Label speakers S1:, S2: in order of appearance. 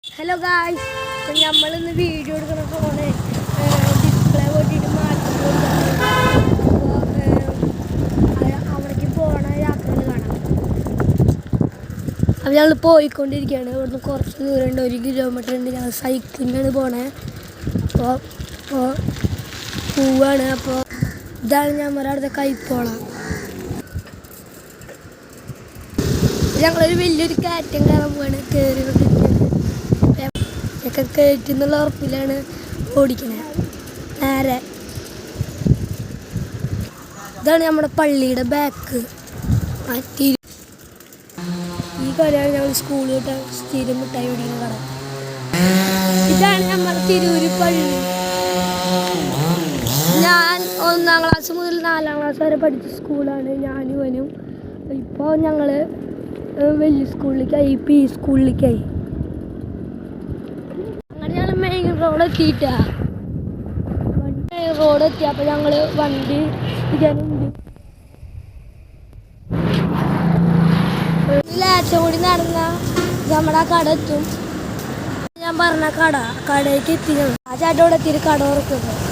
S1: Hello guys, നമ്മളിന്ന് video എടുക്കുന്ന phone display പൊട്ടിയിട്ട് മാറ്റുന്നുണ്ട്. അപ്പോൾ അവിടേക്ക് പോകണ യാത്രകൾ കാണാം. അപ്പോൾ ഞങ്ങൾ പോയിക്കൊണ്ടിരിക്കുകയാണ്. ഇവിടുന്ന് കുറച്ച് ദൂരമുണ്ട്, 1 കിലോമീറ്റർ ഉണ്ട്. ഞങ്ങൾ സൈക്കിളിനാണ് പോണേ. അപ്പോൾ പോവാണ്. അപ്പോൾ ഇതാണ് നമ്മുടെ അടുത്ത കൈപ്പോള. ഞങ്ങളൊരു വലിയൊരു കയറ്റം കയറാൻ പോവാണ്. കയറ്റുന്നുള്ള ഉറപ്പിലാണ് ഓടിക്കണേ. നേരെ ഇതാണ് നമ്മുടെ പള്ളിയുടെ ബാക്ക്. ഈ കടയാണ് ഞങ്ങൾ സ്കൂളിൽ വിട്ട സ്ഥിരം മിഠായി ഓടിക്കുന്ന കട. ഇതാണ് നമ്മുടെ തിരൂര് പള്ളി. ഞാൻ 1ാം ക്ലാസ് മുതൽ 4ാം ക്ലാസ് വരെ പഠിച്ച സ്കൂളാണ് ഞാനും ഇവനും. ഇപ്പോൾ ഞങ്ങൾ വലിയ സ്കൂളിലേക്കായി, പി സ്കൂളിലേക്കായി. അങ്ങനെ ഞങ്ങൾ മെയിൻ റോഡ് എത്തിയപ്പോൾ ഞങ്ങൾ വണ്ടി ഇരിക്കാനുണ്ട്. ലേശം കൂടി നടന്ന നമ്മുടെ കട എത്തും. ഞാൻ പറഞ്ഞ കടയിലേക്ക് എത്തി. ആ ചേട്ടൻ ഇവിടെ എത്തിയിട്ട് കട തുറക്കുന്നത്.